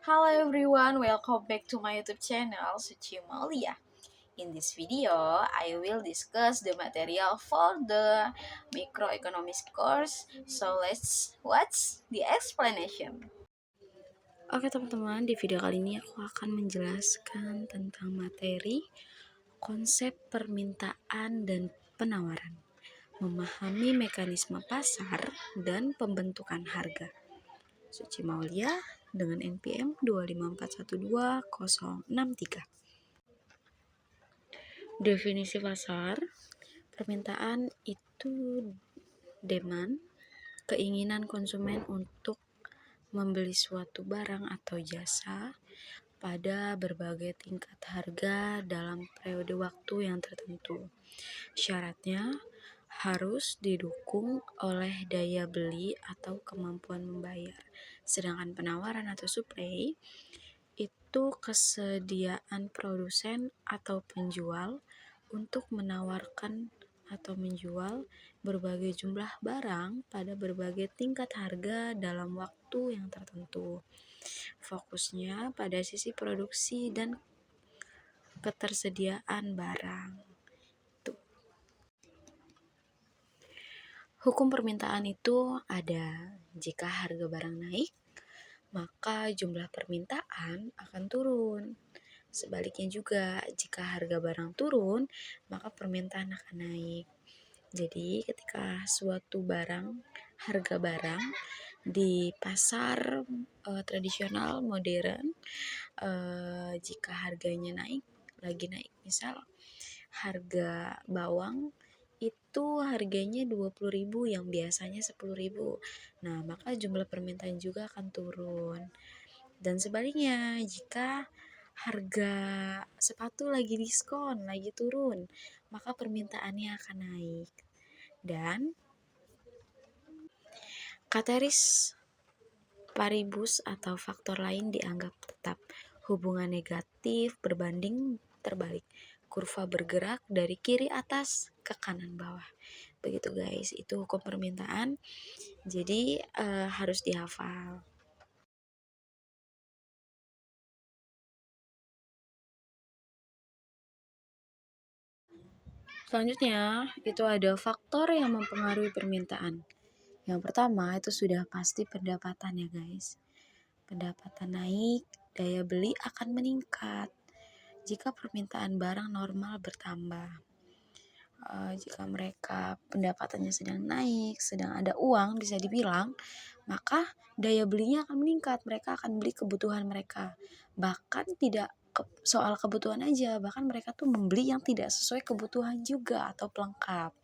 Hello everyone, welcome back to my YouTube channel Suci Malia. In this video, I will discuss the material for the microeconomics course. So let's watch the explanation. Oke teman-teman, di video kali ini aku akan menjelaskan tentang materi konsep permintaan dan penawaran, memahami mekanisme pasar dan pembentukan harga. Suci Maulia dengan NPM 25412-063. Definisi pasar, permintaan itu demand, keinginan konsumen untuk membeli suatu barang atau jasa pada berbagai tingkat harga dalam periode waktu yang tertentu. Syaratnya harus didukung oleh daya beli atau kemampuan membayar. Sedangkan penawaran atau supply itu kesediaan produsen atau penjual untuk menawarkan atau menjual berbagai jumlah barang pada berbagai tingkat harga dalam waktu yang tertentu. Fokusnya pada sisi produksi dan ketersediaan barang. Hukum permintaan itu ada. Jika harga barang naik, maka jumlah permintaan akan turun. Sebaliknya juga, jika harga barang turun, maka permintaan akan naik. Jadi, ketika suatu barang, harga barang di pasar tradisional modern, jika harganya naik, lagi naik, misal harga bawang itu harganya 20.000 yang biasanya 10.000. Nah, maka jumlah permintaan juga akan turun. Dan sebaliknya, jika harga sepatu lagi diskon, lagi turun, maka permintaannya akan naik. Dan kateris paribus atau faktor lain dianggap tetap. Hubungan negatif berbanding terbalik. Kurva bergerak dari kiri atas ke kanan bawah. Begitu guys, itu hukum permintaan. Jadi harus dihafal. Selanjutnya, itu ada faktor yang mempengaruhi permintaan. Yang pertama, itu sudah pasti pendapatan ya guys. Pendapatan naik, daya beli akan meningkat jika permintaan barang normal bertambah. Jika mereka pendapatannya sedang naik, sedang ada uang bisa dibilang, maka daya belinya akan meningkat. Mereka akan beli kebutuhan mereka. Bahkan tidak soal kebutuhan aja, bahkan mereka tuh membeli yang tidak sesuai kebutuhan juga atau pelengkap.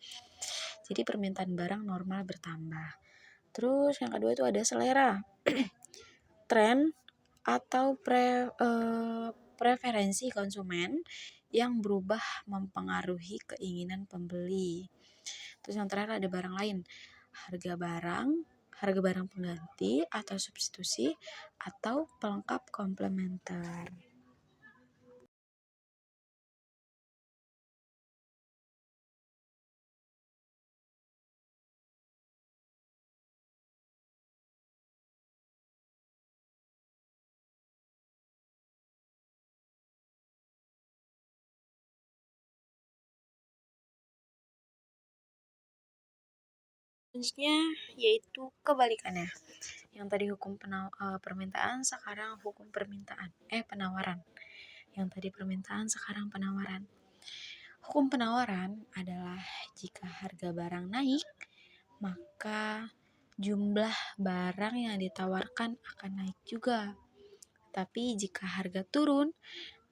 Jadi permintaan barang normal bertambah. Terus yang kedua itu ada selera. Tren atau preferensi konsumen yang berubah mempengaruhi keinginan pembeli. Terus yang terakhir ada barang lain. Harga barang pengganti atau substitusi atau pelengkap komplementer. Selanjutnya yaitu kebalikannya. Yang tadi hukum permintaan, sekarang hukum penawaran. Yang tadi permintaan, sekarang penawaran. Hukum penawaran adalah jika harga barang naik, maka jumlah barang yang ditawarkan akan naik juga. Tapi jika harga turun,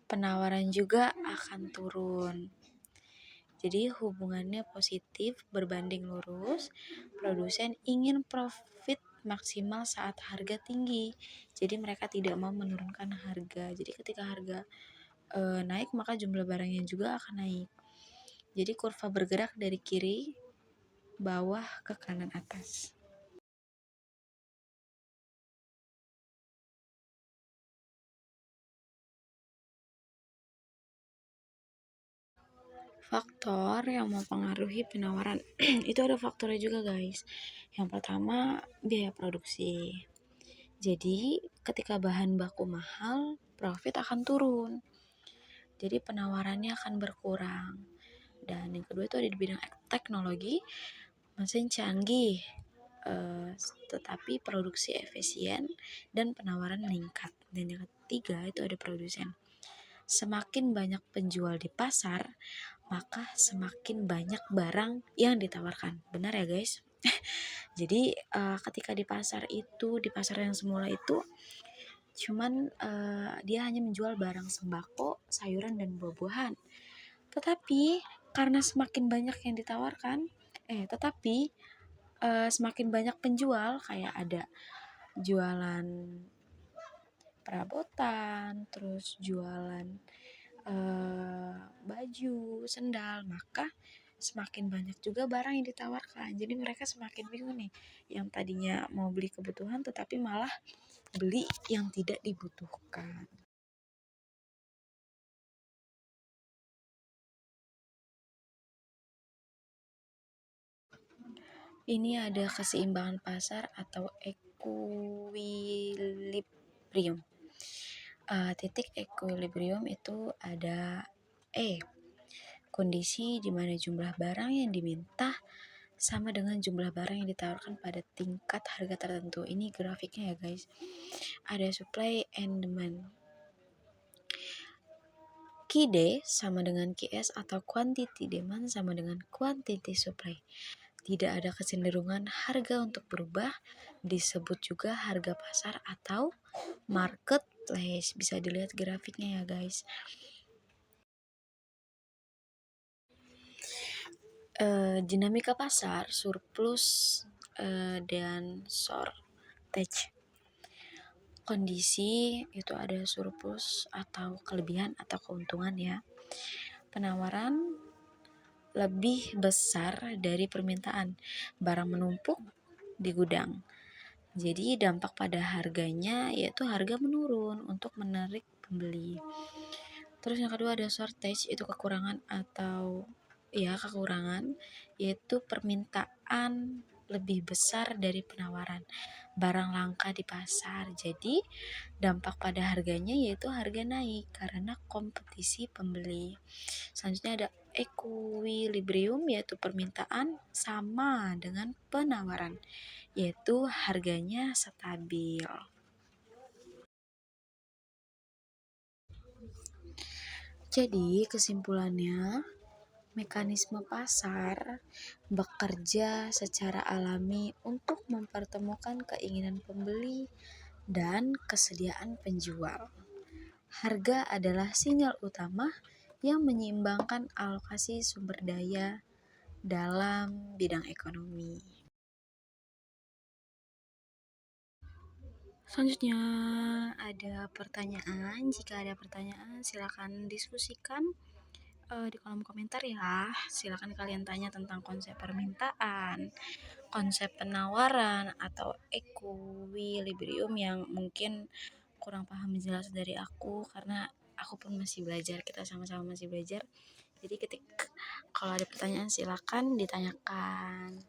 penawaran juga akan turun. Jadi hubungannya positif berbanding lurus. Produsen ingin profit maksimal saat harga tinggi. Jadi mereka tidak mau menurunkan harga. Jadi ketika harga naik, maka jumlah barangnya juga akan naik. Jadi kurva bergerak dari kiri bawah ke kanan atas. Faktor yang mempengaruhi penawaran itu ada faktornya juga guys. Yang pertama biaya produksi. Jadi ketika bahan baku mahal, profit akan turun. Jadi penawarannya akan berkurang. Dan yang kedua itu ada di bidang teknologi, mesin canggih, tetapi produksi efisien dan penawaran meningkat. Dan yang ketiga itu ada produsen. Semakin banyak penjual di pasar, maka semakin banyak barang yang ditawarkan. Benar ya guys? Jadi ketika di pasar yang semula itu cuman dia hanya menjual barang sembako, sayuran dan buah-buahan. Tetapi karena semakin banyak yang ditawarkan, semakin banyak penjual, kayak ada jualan perabotan, terus jualan baju, sendal, maka semakin banyak juga barang yang ditawarkan. Jadi mereka semakin bingung nih, yang tadinya mau beli kebutuhan tetapi malah beli yang tidak dibutuhkan. Ini ada keseimbangan pasar atau equilibrium. Titik equilibrium itu ada kondisi di mana jumlah barang yang diminta sama dengan jumlah barang yang ditawarkan pada tingkat harga tertentu. Ini grafiknya ya guys. Ada supply and demand. QD sama dengan QS atau quantity demand sama dengan quantity supply. Tidak ada kecenderungan harga untuk berubah, disebut juga harga pasar atau marketplace. Bisa dilihat grafiknya ya guys. Dinamika pasar, surplus dan shortage. Kondisi itu ada surplus atau kelebihan atau keuntungan ya. Penawaran lebih besar dari permintaan, barang menumpuk di gudang. Jadi dampak pada harganya yaitu harga menurun untuk menarik pembeli. Terus yang kedua ada shortage, itu kekurangan yaitu permintaan lebih besar dari penawaran. Barang langka di pasar. Jadi dampak pada harganya yaitu harga naik karena kompetisi pembeli. Selanjutnya ada equilibrium, yaitu permintaan sama dengan penawaran, yaitu harganya stabil. Jadi kesimpulannya, mekanisme pasar bekerja secara alami untuk mempertemukan keinginan pembeli dan kesediaan penjual. Harga adalah sinyal utama yang menyeimbangkan alokasi sumber daya dalam bidang ekonomi. Selanjutnya ada pertanyaan. Jika ada pertanyaan silakan diskusikan di kolom komentar ya. Silakan kalian tanya tentang konsep permintaan, konsep penawaran atau equilibrium yang mungkin kurang paham jelas dari aku, karena aku pun masih belajar, kita sama-sama masih belajar. Jadi kalau ada pertanyaan silakan ditanyakan.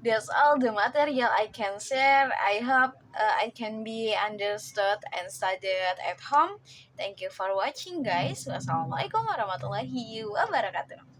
That's all the material I can share. I hope I can be understood and studied at home. Thank you for watching guys. Wassalamualaikum warahmatullahi wabarakatuh.